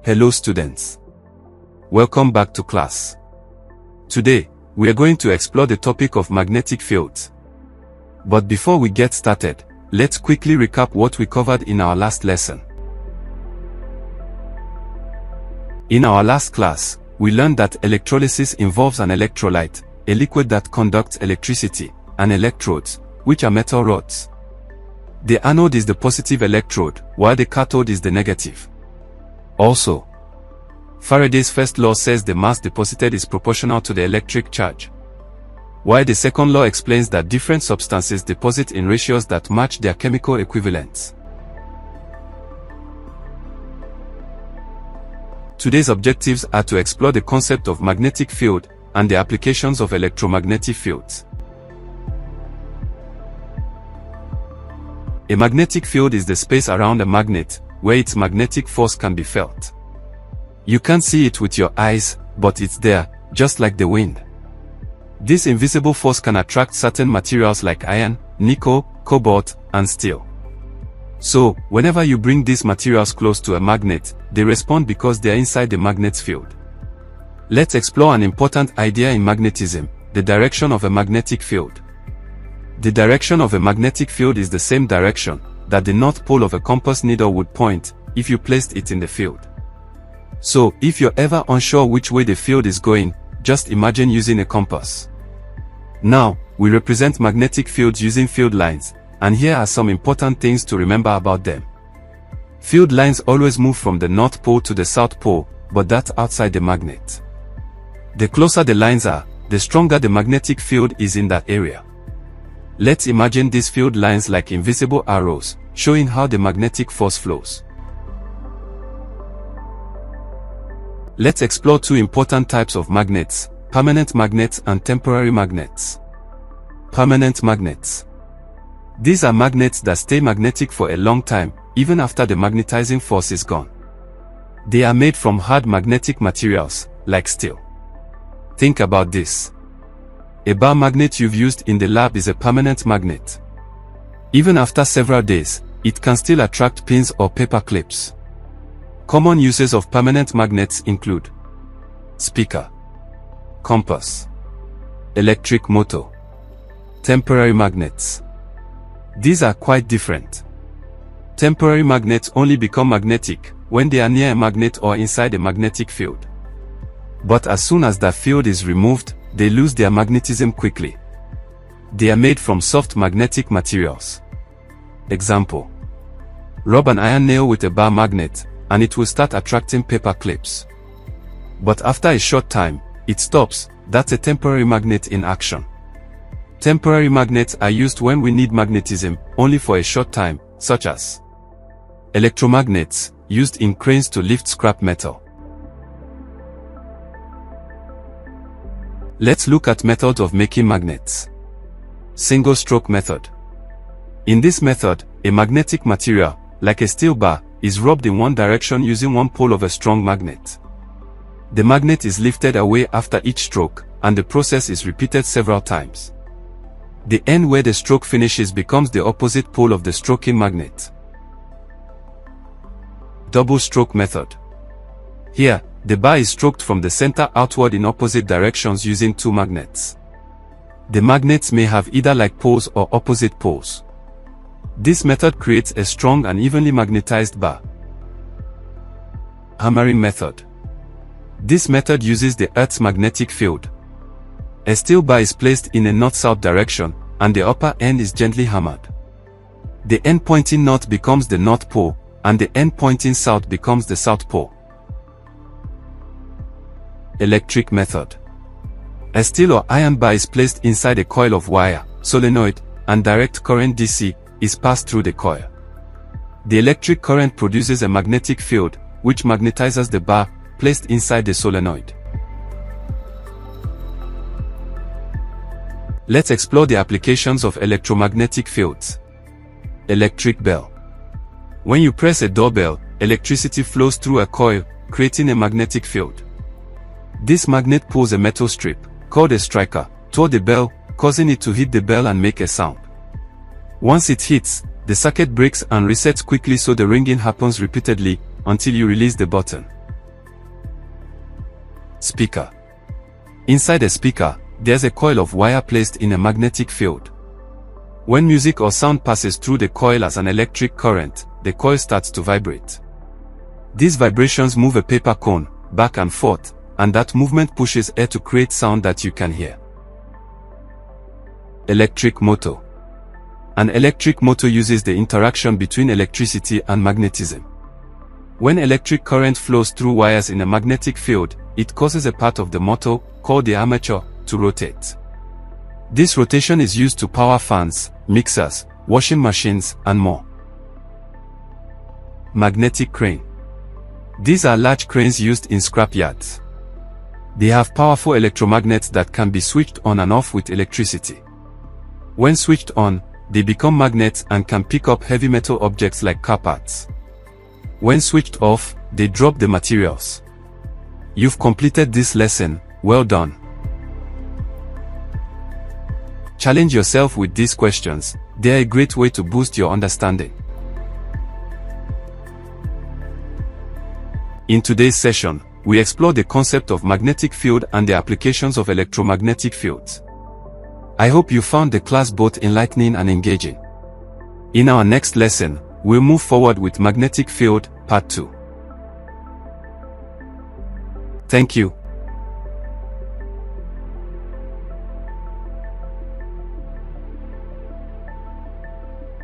Hello students. Welcome back to class. Today, we are going to explore the topic of magnetic fields. But before we get started, let's quickly recap what we covered in our last lesson. In our last class, we learned that electrolysis involves an electrolyte, a liquid that conducts electricity, and electrodes, which are metal rods. The anode is the positive electrode, while the cathode is the negative. Also, Faraday's first law says the mass deposited is proportional to the electric charge, while the second law explains that different substances deposit in ratios that match their chemical equivalents. Today's objectives are to explore the concept of magnetic field and the applications of electromagnetic fields. A magnetic field is the space around a magnet, where its magnetic force can be felt. You can't see it with your eyes, but it's there, just like the wind. This invisible force can attract certain materials like iron, nickel, cobalt, and steel. So, whenever you bring these materials close to a magnet, they respond because they are inside the magnet's field. Let's explore an important idea in magnetism, the direction of a magnetic field. The direction of a magnetic field is the same direction that the north pole of a compass needle would point if you placed it in the field. So, if you're ever unsure which way the field is going, just imagine using a compass. Now, we represent magnetic fields using field lines, and here are some important things to remember about them. Field lines always move from the north pole to the south pole, but that's outside the magnet. The closer the lines are, the stronger the magnetic field is in that area. Let's imagine these field lines like invisible arrows, showing how the magnetic force flows. Let's explore two important types of magnets, permanent magnets and temporary magnets. Permanent magnets. These are magnets that stay magnetic for a long time, even after the magnetizing force is gone. They are made from hard magnetic materials, like steel. Think about this. A bar magnet you've used in the lab is a permanent magnet. Even after several days, it can still attract pins or paper clips. Common uses of permanent magnets include speaker, compass, electric motor, temporary magnets. These are quite different. Temporary magnets only become magnetic when they are near a magnet or inside a magnetic field. But as soon as that field is removed, they lose their magnetism quickly. They are made from soft magnetic materials. Example: rub an iron nail with a bar magnet, and it will start attracting paper clips. But after a short time, it stops. That's a temporary magnet in action. Temporary magnets are used when we need magnetism only for a short time, such as electromagnets, used in cranes to lift scrap metal. Let's look at methods of making magnets. Single-stroke method. In this method, a magnetic material, like a steel bar, is rubbed in one direction using one pole of a strong magnet. The magnet is lifted away after each stroke, and the process is repeated several times. The end where the stroke finishes becomes the opposite pole of the stroking magnet. Double-stroke method. Here, the bar is stroked from the center outward in opposite directions using two magnets. The magnets may have either like poles or opposite poles. This method creates a strong and evenly magnetized bar. Hammering method. This method uses the Earth's magnetic field. A steel bar is placed in a north-south direction, and the upper end is gently hammered. The end pointing north becomes the North Pole, and the end pointing south becomes the South Pole. Electric method. A steel or iron bar is placed inside a coil of wire, solenoid, and direct current DC is passed through the coil. The electric current produces a magnetic field, which magnetizes the bar placed inside the solenoid. Let's explore the applications of electromagnetic fields. Electric bell. When you press a doorbell, electricity flows through a coil, creating a magnetic field. This magnet pulls a metal strip, called a striker, toward the bell, causing it to hit the bell and make a sound. Once it hits, the circuit breaks and resets quickly so the ringing happens repeatedly, until you release the button. Speaker. Inside a speaker, there's a coil of wire placed in a magnetic field. When music or sound passes through the coil as an electric current, the coil starts to vibrate. These vibrations move a paper cone back and forth, and that movement pushes air to create sound that you can hear. Electric motor. An electric motor uses the interaction between electricity and magnetism. When electric current flows through wires in a magnetic field, it causes a part of the motor, called the armature, to rotate. This rotation is used to power fans, mixers, washing machines, and more. Magnetic crane. These are large cranes used in scrapyards. They have powerful electromagnets that can be switched on and off with electricity. When switched on, they become magnets and can pick up heavy metal objects like car parts. When switched off, they drop the materials. You've completed this lesson. Well done. Challenge yourself with these questions. They are a great way to boost your understanding. In today's session, we explore the concept of magnetic field and the applications of electromagnetic fields. I hope you found the class both enlightening and engaging. In our next lesson, we'll move forward with magnetic field, part 2. Thank you.